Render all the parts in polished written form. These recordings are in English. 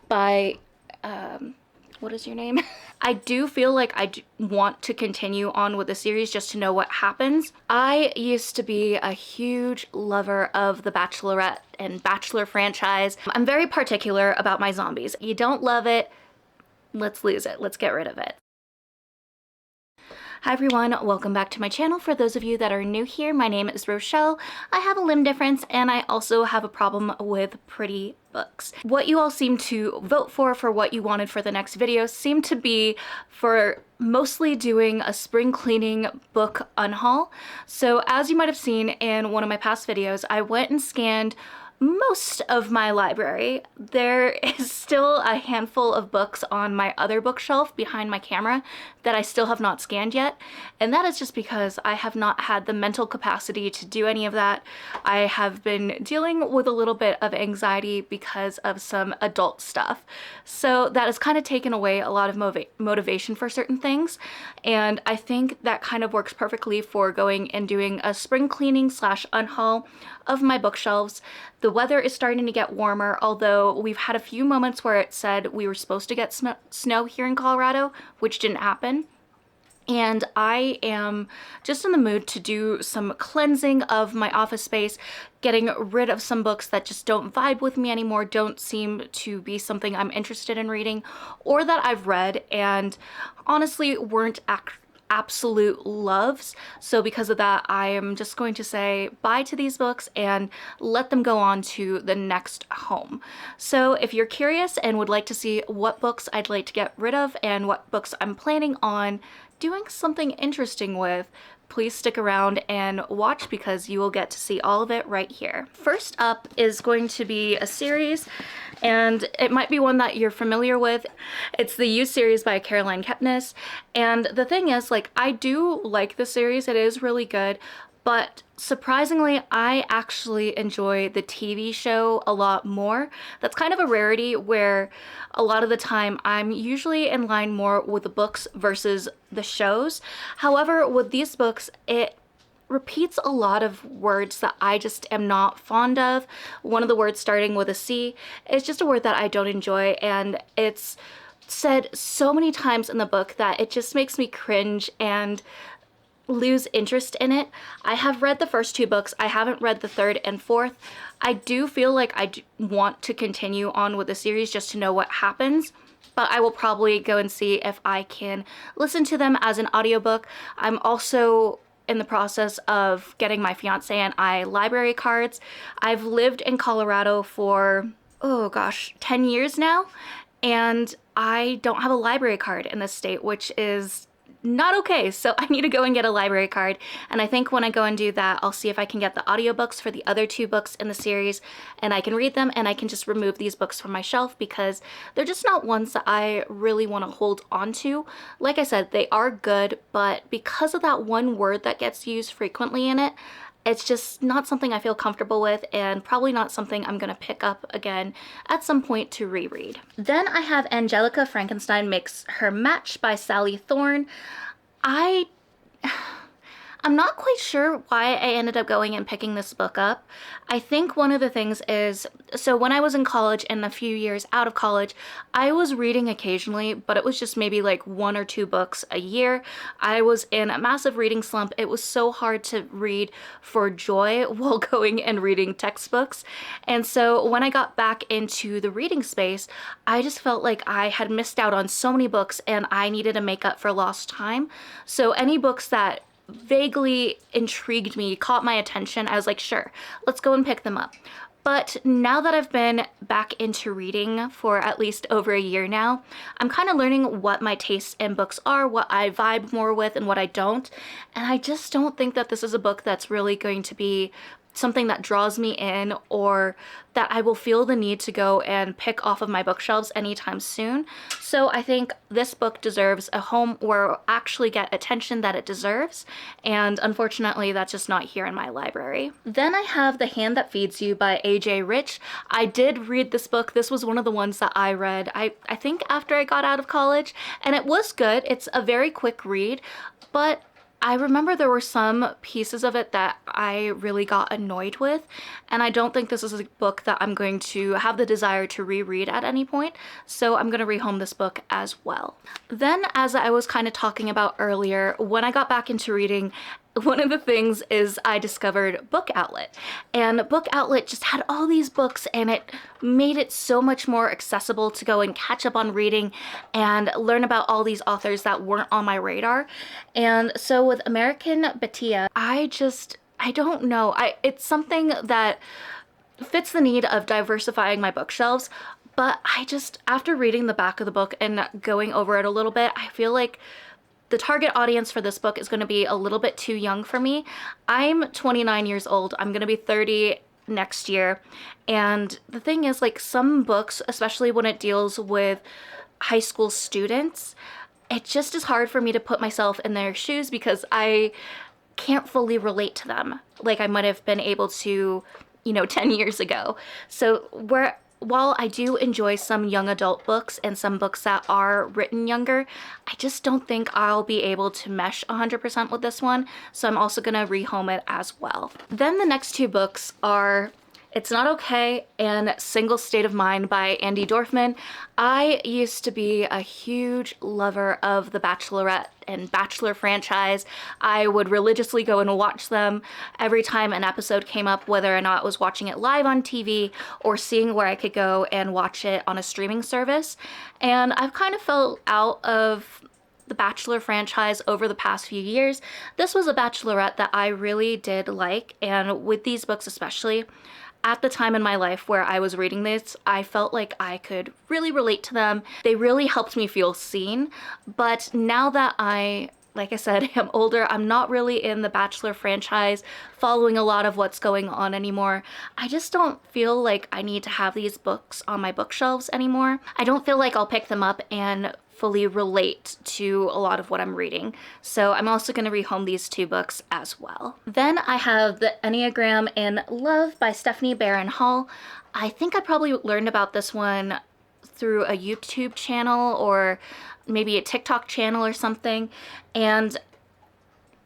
by, what is your name? I do feel like I want to continue on with the series just to know what happens. I used to be a huge lover of the Bachelorette and Bachelor franchise. I'm very particular about my zombies. You don't love it, let's lose it. Let's get rid of it. Hi everyone, welcome back to my channel. For those of you that are new here, my name is Rochelle. I have a limb difference and I also have a problem with pretty books. What you all seem to vote for what you wanted for the next video seemed to be for mostly doing a spring cleaning book unhaul. So as you might have seen in one of my past videos, I went and scanned most of my library. There is still a handful of books on my other bookshelf behind my camera that I still have not scanned yet, and that is just because I have not had the mental capacity to do any of that. I have been dealing with a little bit of anxiety because of some adult stuff, so that has kind of taken away a lot of motivation for certain things, and I think that kind of works perfectly for going and doing a spring cleaning slash unhaul of my bookshelves. The weather is starting to get warmer, although we've had a few moments where it said we were supposed to get snow here in Colorado, which didn't happen. And I am just in the mood to do some cleansing of my office space, getting rid of some books that just don't vibe with me anymore, don't seem to be something I'm interested in reading, or that I've read and honestly weren't absolute loves. So because of that, I am just going to say bye to these books and let them go on to the next home. So if you're curious and would like to see what books I'd like to get rid of and what books I'm planning on doing something interesting with, please stick around and watch because you will get to see all of it right here. First up is going to be a series, and it might be one that you're familiar with. It's the You series by Caroline Kepnes, and the thing is, like, I do like the series, it is really good, but surprisingly, I actually enjoy the TV show a lot more. That's kind of a rarity where a lot of the time I'm usually in line more with the books versus the shows. However, with these books, it repeats a lot of words that I just am not fond of. One of the words starting with a C is just a word that I don't enjoy, and it's said so many times in the book that it just makes me cringe and lose interest in it. I have read the first two books. I haven't read the third and fourth. I do feel like I want to continue on with the series just to know what happens, but I will probably go and see if I can listen to them as an audiobook. I'm also in the process of getting my fiance and I library cards. I've lived in Colorado for, oh gosh, 10 years now, and I don't have a library card in this state, which is not okay. So I need to go and get a library card, and I think when I go and do that, I'll see if I can get the audiobooks for the other two books in the series and I can read them, and I can just remove these books from my shelf because they're just not ones that I really want to hold on to. Like I said, they are good, but because of that one word that gets used frequently in it, it's just not something I feel comfortable with, and probably not something I'm gonna pick up again at some point to reread. Then I have Angelica Frankenstein Makes Her Match by Sally Thorne. I'm not quite sure why I ended up going and picking this book up. I think one of the things is, so when I was in college and a few years out of college, I was reading occasionally, but it was just maybe like 1 or 2 books a year. I was in a massive reading slump. It was so hard to read for joy while going and reading textbooks. And so when I got back into the reading space, I just felt like I had missed out on so many books and I needed to make up for lost time. So any books that vaguely intrigued me, caught my attention, I was like, sure, let's go and pick them up. But now that I've been back into reading for at least over a year now, I'm kind of learning what my tastes in books are, what I vibe more with and what I don't. And I just don't think that this is a book that's really going to be something that draws me in, or that I will feel the need to go and pick off of my bookshelves anytime soon. So I think this book deserves a home where it'll actually get attention that it deserves, and unfortunately that's just not here in my library. Then I have The Hand That Feeds You by A.J. Rich. I did read this book. This was one of the ones that I read, I think after I got out of college, and it was good. It's a very quick read, but I remember there were some pieces of it that I really got annoyed with, and I don't think this is a book that I'm going to have the desire to reread at any point, so I'm going to rehome this book as well. Then, as I was kind of talking about earlier, when I got back into reading, one of the things is I discovered Book Outlet, and Book Outlet just had all these books, and it made it so much more accessible to go and catch up on reading and learn about all these authors that weren't on my radar. And so with American Batia, I don't know. It's something that fits the need of diversifying my bookshelves, but after reading the back of the book and going over it a little bit, I feel like the target audience for this book is going to be a little bit too young for me. I'm 29 years old. I'm going to be 30 next year. And the thing is, like, some books, especially when it deals with high school students, it just is hard for me to put myself in their shoes because I can't fully relate to them like I might have been able to, 10 years ago. So while I do enjoy some young adult books and some books that are written younger, I just don't think I'll be able to mesh 100% with this one, so I'm also gonna rehome it as well. Then the next two books are It's Not Okay and Single State of Mind by Andy Dorfman. I used to be a huge lover of The Bachelorette and Bachelor franchise. I would religiously go and watch them every time an episode came up, whether or not I was watching it live on TV or seeing where I could go and watch it on a streaming service. And I've kind of fell out of the Bachelor franchise over the past few years. This was a Bachelorette that I really did like, and with these books especially, at the time in my life where I was reading this, I felt like I could really relate to them. They really helped me feel seen. But now that like I said, I'm older, I'm not really in the Bachelor franchise, following a lot of what's going on anymore. I just don't feel like I need to have these books on my bookshelves anymore. I don't feel like I'll pick them up and fully relate to a lot of what I'm reading. So I'm also going to rehome these two books as well. Then I have The Enneagram in Love by Stephanie Unhaul. I think I probably learned about this one through a YouTube channel or maybe a TikTok channel or something. And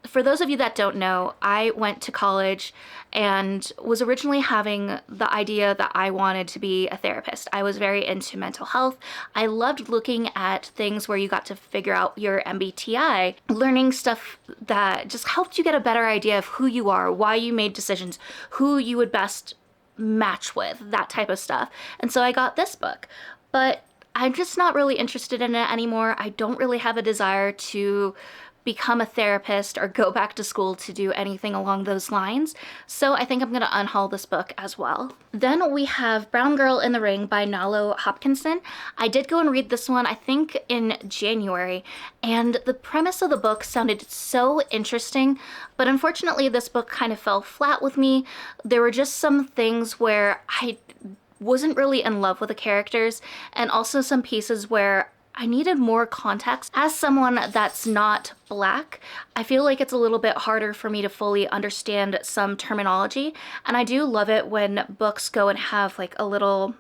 for those of you that don't know, I went to college and was originally having the idea that I wanted to be a therapist. I was very into mental health. I loved looking at things where you got to figure out your MBTI, learning stuff that just helped you get a better idea of who you are, why you made decisions, who you would best match with, that type of stuff. And so I got this book, but I'm just not really interested in it anymore. I don't really have a desire to become a therapist or go back to school to do anything along those lines. So I think I'm going to unhaul this book as well. Then we have Brown Girl in the Ring by Nalo Hopkinson. I did go and read this one, I think in January, and the premise of the book sounded so interesting, but unfortunately this book kind of fell flat with me. There were just some things where I wasn't really in love with the characters, and also some pieces where I needed more context. As someone that's not Black, I feel like it's a little bit harder for me to fully understand some terminology, and I do love it when books go and have like a little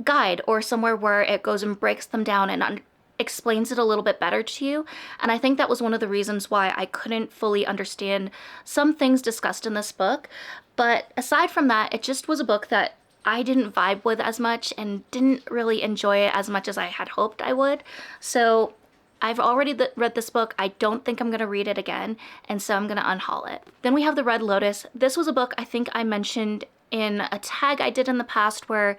guide or somewhere where it goes and breaks them down and explains it a little bit better to you. And I think that was one of the reasons why I couldn't fully understand some things discussed in this book. But aside from that, it just was a book that I didn't vibe with as much and didn't really enjoy it as much as I had hoped I would. So I've already read this book. I don't think I'm going to read it again, and so I'm going to unhaul it. Then we have The Red Lotus. This was a book I think I mentioned in a tag I did in the past where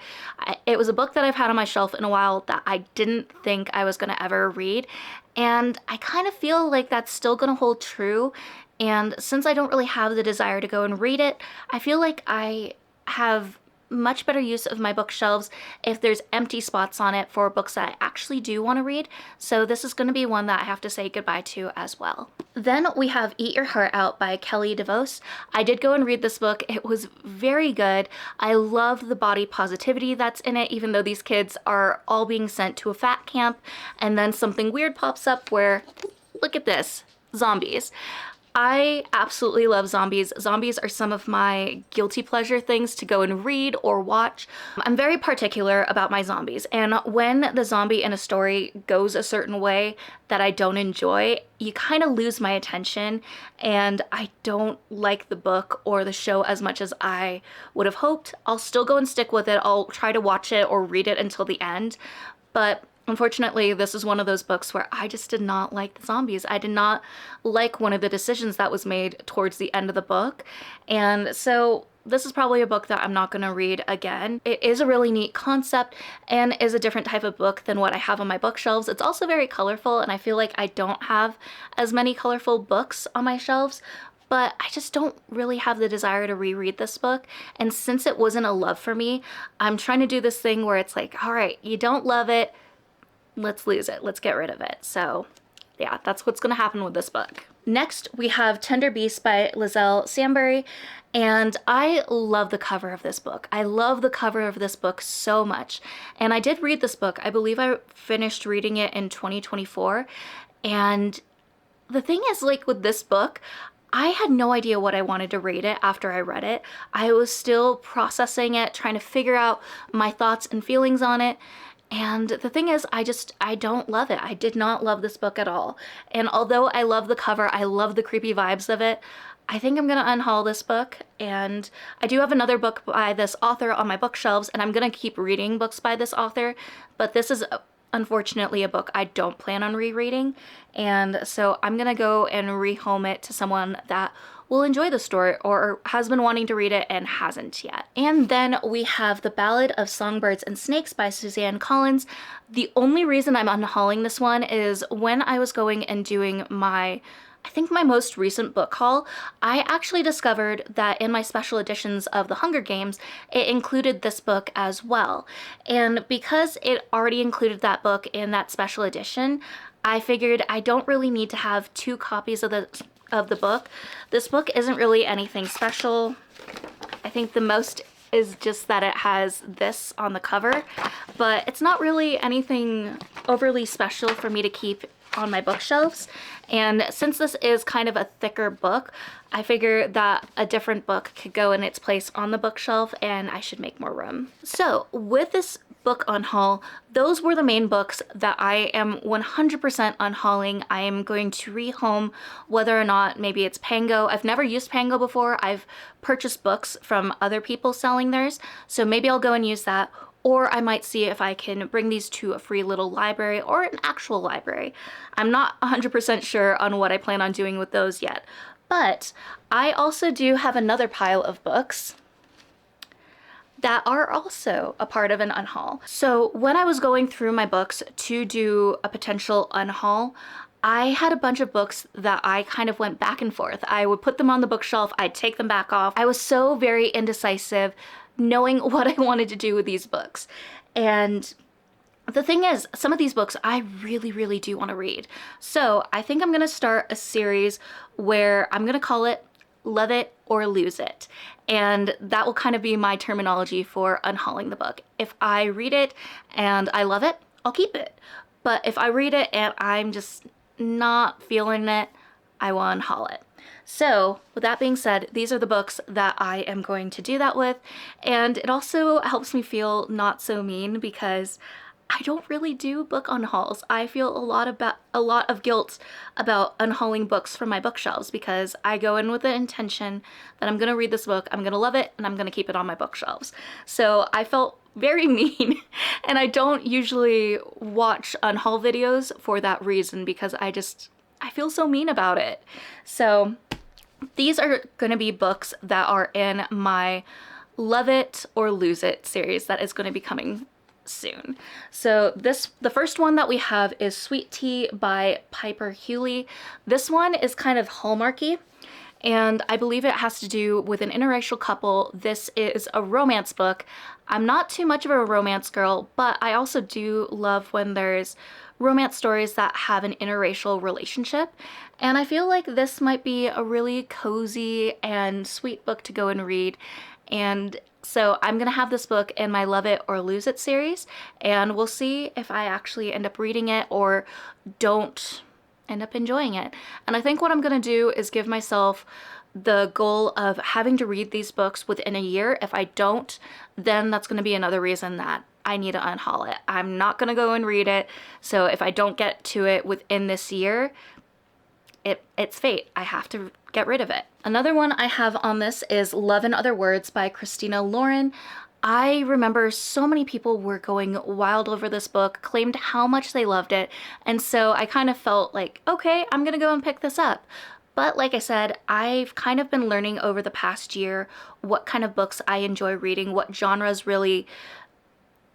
it was a book that I've had on my shelf in a while that I didn't think I was going to ever read. And I kind of feel like that's still going to hold true. And since I don't really have the desire to go and read it, I feel like I have much better use of my bookshelves if there's empty spots on it for books that I actually do want to read. So this is going to be one that I have to say goodbye to as well. Then we have Eat Your Heart Out by Kelly DeVos. I did go and read this book. It was very good. I love the body positivity that's in it, even though these kids are all being sent to a fat camp and then something weird pops up where, look at this, zombies. I absolutely love zombies. Zombies are some of my guilty pleasure things to go and read or watch. I'm very particular about my zombies, and when the zombie in a story goes a certain way that I don't enjoy, you kind of lose my attention, and I don't like the book or the show as much as I would have hoped. I'll still go and stick with it. I'll try to watch it or read it until the end, but unfortunately, this is one of those books where I just did not like the zombies. I did not like one of the decisions that was made towards the end of the book. And so this is probably a book that I'm not going to read again. It is a really neat concept and is a different type of book than what I have on my bookshelves. It's also very colorful, and I feel like I don't have as many colorful books on my shelves, but I just don't really have the desire to reread this book. And since it wasn't a love for me, I'm trying to do this thing where it's like, all right, you don't love it, let's lose it. Let's get rid of it. So yeah, that's what's going to happen with this book. Next, we have Tender Beasts by Lizelle Sambury, and I love the cover of this book. I love the cover of this book so much. And I did read this book. I believe I finished reading it in 2024. And the thing is, like with this book, I had no idea what I wanted to rate it after I read it. I was still processing it, trying to figure out my thoughts and feelings on it. And the thing is, I don't love it. I did not love this book at all. And although I love the cover, I love the creepy vibes of it, I think I'm going to unhaul this book. And I do have another book by this author on my bookshelves, and I'm going to keep reading books by this author. But this is unfortunately a book I don't plan on rereading. And so I'm going to go and rehome it to someone that will enjoy the story or has been wanting to read it and hasn't yet. And then we have The Ballad of Songbirds and Snakes by Suzanne Collins. The only reason I'm unhauling this one is when I was going and doing my most recent book haul, I actually discovered that in my special editions of The Hunger Games, it included this book as well. And because it already included that book in that special edition, I figured I don't really need to have 2 copies of the book. This book isn't really anything special. I think the most is just that it has this on the cover, but it's not really anything overly special for me to keep on my bookshelves. And since this is kind of a thicker book, I figure that a different book could go in its place on the bookshelf and I should make more room. So with this book unhaul, those were the main books that I am 100% unhauling. I am going to rehome, whether or not maybe it's Pango. I've never used Pango before. I've purchased books from other people selling theirs, so maybe I'll go and use that. Or I might see if I can bring these to a free little library or an actual library. I'm not 100% sure on what I plan on doing with those yet. But I also do have another pile of books that are also a part of an unhaul. So when I was going through my books to do a potential unhaul, I had a bunch of books that I kind of went back and forth. I would put them on the bookshelf, I'd take them back off. I was so very indecisive knowing what I wanted to do with these books. And the thing is, some of these books I really, really do want to read. So I think I'm going to start a series where I'm going to call it Love It or Lose It. And that will kind of be my terminology for unhauling the book. If I read it and I love it, I'll keep it. But if I read it and I'm just not feeling it, I will unhaul it. So with that being said, these are the books that I am going to do that with. And it also helps me feel not so mean because I don't really do book unhauls. I feel a lot of guilt about unhauling books from my bookshelves because I go in with the intention that I'm going to read this book, I'm going to love it, and I'm going to keep it on my bookshelves. So I felt very mean, and I don't usually watch unhaul videos for that reason because I feel so mean about it. So these are going to be books that are in my Love It or Lose It series that is going to be coming soon. So the first one that we have is Sweet Tea by Piper Hewley. This one is kind of Hallmarky, and I believe it has to do with an interracial couple. This is a romance book. I'm not too much of a romance girl, but I also do love when there's romance stories that have an interracial relationship, and I feel like this might be a really cozy and sweet book to go and read. And so I'm gonna have this book in my Love It or Lose It series, and we'll see if I actually end up reading it or don't end up enjoying it. And I think what I'm gonna do is give myself the goal of having to read these books within a year. If I don't, then that's gonna be another reason that I need to unhaul it. I'm not gonna go and read it, so if I don't get to it within this year, it's fate. I have to get rid of it. Another one I have on this is Love in Other Words by Christina Lauren. I remember so many people were going wild over this book, claimed how much they loved it, and so I kind of felt like, okay, I'm gonna go and pick this up. But like I said, I've kind of been learning over the past year what kind of books I enjoy reading, what genres really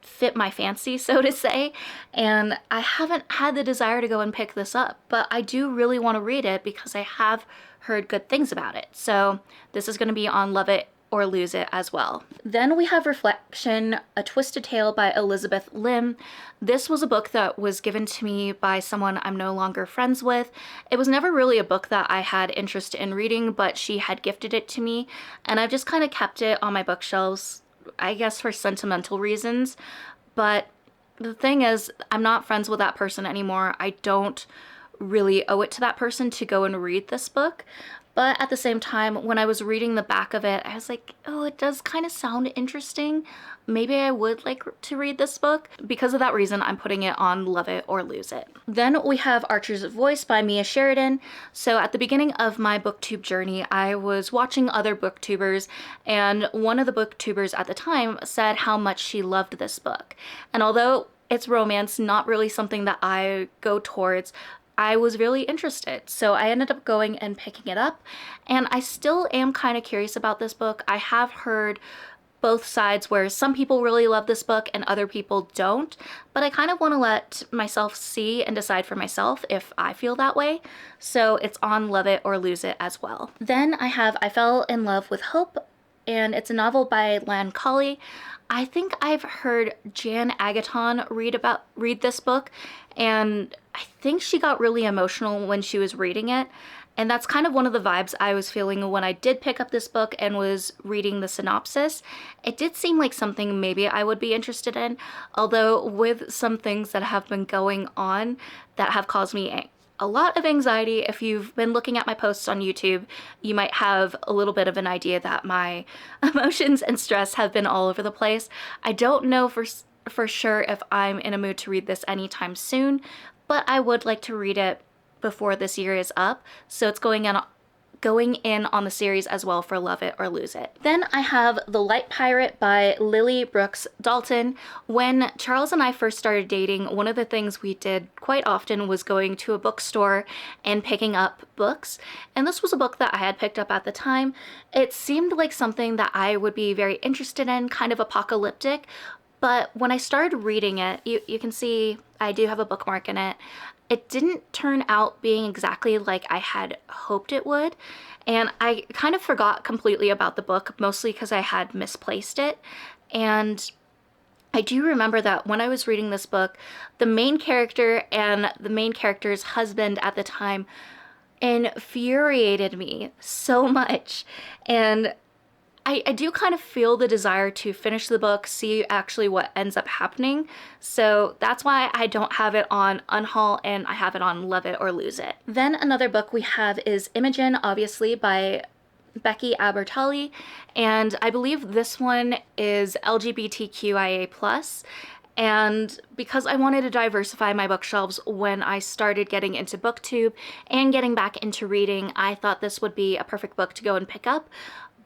fit my fancy, so to say, and I haven't had the desire to go and pick this up, but I do really want to read it because I have heard good things about it. So this is going to be on Love It or Lose It as well. Then we have Reflection, A Twisted Tale by Elizabeth Lim. This was a book that was given to me by someone I'm no longer friends with. It was never really a book that I had interest in reading, but she had gifted it to me, and I've just kind of kept it on my bookshelves, I guess for sentimental reasons. But the thing is, I'm not friends with that person anymore. I don't really owe it to that person to go and read this book. But at the same time, when I was reading the back of it, I was like, oh, it does kind of sound interesting. Maybe I would like to read this book. Because of that reason, I'm putting it on Love It or Lose It. Then we have Archer's Voice by Mia Sheridan. So at the beginning of my booktube journey, I was watching other booktubers, and one of the booktubers at the time said how much she loved this book. And although it's romance, not really something that I go towards, I was really interested, so I ended up going and picking it up, and I still am kind of curious about this book. I have heard both sides where some people really love this book and other people don't, but I kind of want to let myself see and decide for myself if I feel that way, so it's on Love It or Lose It as well. Then I have I Fell in Love with Hope, and it's a novel by Lan Colley. I think I've heard Jan Agaton read this book, and I think she got really emotional when she was reading it, and that's kind of one of the vibes I was feeling when I did pick up this book and was reading the synopsis. It did seem like something maybe I would be interested in, although with some things that have been going on that have caused me a lot of anxiety. If you've been looking at my posts on YouTube, you might have a little bit of an idea that my emotions and stress have been all over the place. I don't know for sure if I'm in a mood to read this anytime soon, but I would like to read it before this year is up, so it's going in on the series as well for Love It or Lose It. Then I have The Light Pirate by Lily Brooks Dalton. When Charles and I first started dating, one of the things we did quite often was going to a bookstore and picking up books, and this was a book that I had picked up at the time. It seemed like something that I would be very interested in, kind of apocalyptic, but when I started reading it, you can see I do have a bookmark in it. It didn't turn out being exactly like I had hoped it would, and I kind of forgot completely about the book, mostly because I had misplaced it. And I do remember that when I was reading this book, the main character and the main character's husband at the time infuriated me so much, and I do kind of feel the desire to finish the book, see actually what ends up happening, so that's why I don't have it on Unhaul and I have it on Love It or Lose It. Then another book we have is Imogen, obviously, by Becky Albertalli, and I believe this one is LGBTQIA+, and because I wanted to diversify my bookshelves when I started getting into booktube and getting back into reading, I thought this would be a perfect book to go and pick up.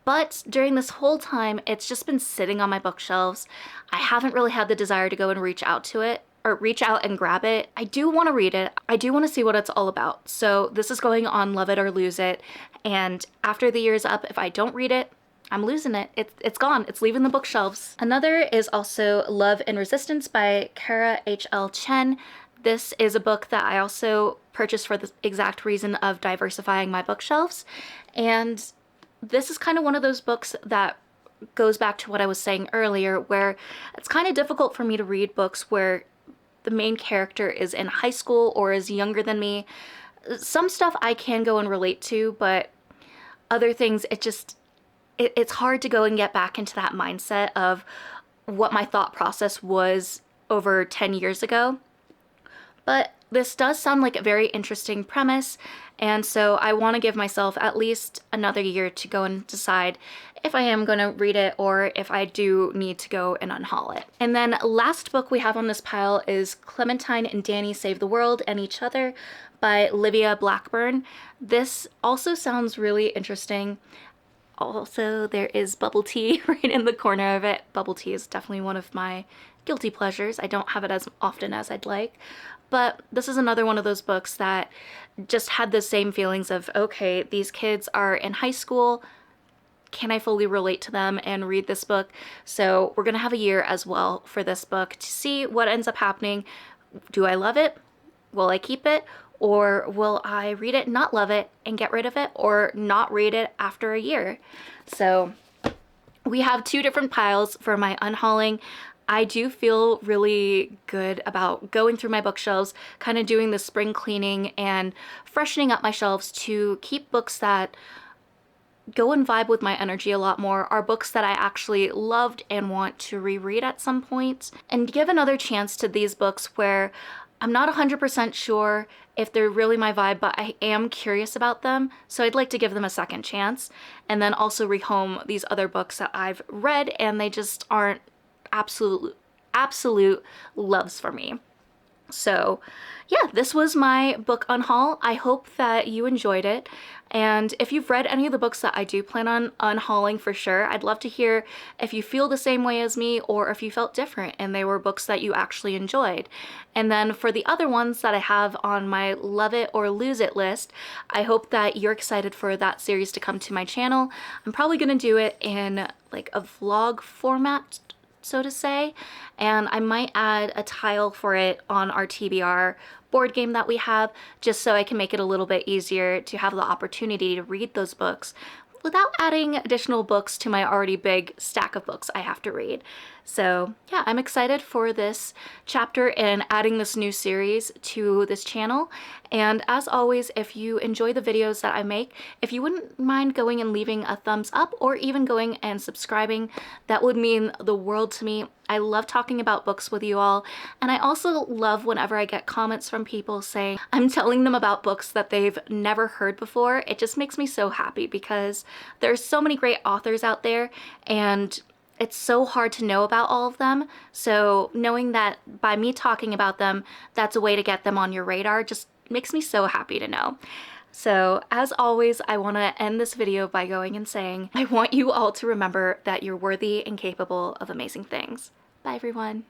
But during this whole time, it's just been sitting on my bookshelves. I haven't really had the desire to go and reach out and grab it. I do want to read it. I do want to see what it's all about. So this is going on Love It or Lose It. And after the year is up, if I don't read it, I'm losing it. It's gone. It's leaving the bookshelves. Another is also Love and Resistance by Kara H.L. Chen. This is a book that I also purchased for the exact reason of diversifying my bookshelves. And this is kind of one of those books that goes back to what I was saying earlier, where it's kind of difficult for me to read books where the main character is in high school or is younger than me. Some stuff I can go and relate to, but other things, it's hard to go and get back into that mindset of what my thought process was over 10 years ago. But this does sound like a very interesting premise, and so I want to give myself at least another year to go and decide if I am going to read it or if I do need to go and unhaul it. And then last book we have on this pile is Clementine and Danny Save the World and Each Other by Livia Blackburn. This also sounds really interesting. Also, there is bubble tea right in the corner of it. Bubble tea is definitely one of my guilty pleasures. I don't have it as often as I'd like. But this is another one of those books that just had the same feelings of, okay, these kids are in high school. Can I fully relate to them and read this book? So we're going to have a year as well for this book to see what ends up happening. Do I love it? Will I keep it? Or will I read it, not love it, and get rid of it, or not read it after a year? So we have two different piles for my unhauling. I do feel really good about going through my bookshelves, kind of doing the spring cleaning and freshening up my shelves to keep books that go and vibe with my energy a lot more, are books that I actually loved and want to reread at some point, and give another chance to these books where I'm not 100% sure if they're really my vibe, but I am curious about them, so I'd like to give them a second chance, and then also rehome these other books that I've read and they just aren't absolute loves for me. So yeah, this was my book unhaul. I hope that you enjoyed it. And if you've read any of the books that I do plan on unhauling for sure, I'd love to hear if you feel the same way as me or if you felt different and they were books that you actually enjoyed. And then for the other ones that I have on my love it or lose it list, I hope that you're excited for that series to come to my channel. I'm probably gonna do it in like a vlog format, so to say, and I might add a tile for it on our TBR board game that we have, just so I can make it a little bit easier to have the opportunity to read those books without adding additional books to my already big stack of books I have to read. So yeah, I'm excited for this chapter and adding this new series to this channel. And as always, if you enjoy the videos that I make, if you wouldn't mind going and leaving a thumbs up or even going and subscribing, that would mean the world to me. I love talking about books with you all, and I also love whenever I get comments from people saying I'm telling them about books that they've never heard before. It just makes me so happy because there's so many great authors out there and it's so hard to know about all of them. So knowing that by me talking about them, that's a way to get them on your radar just makes me so happy to know. So as always, I want to end this video by going and saying, I want you all to remember that you're worthy and capable of amazing things. Bye everyone.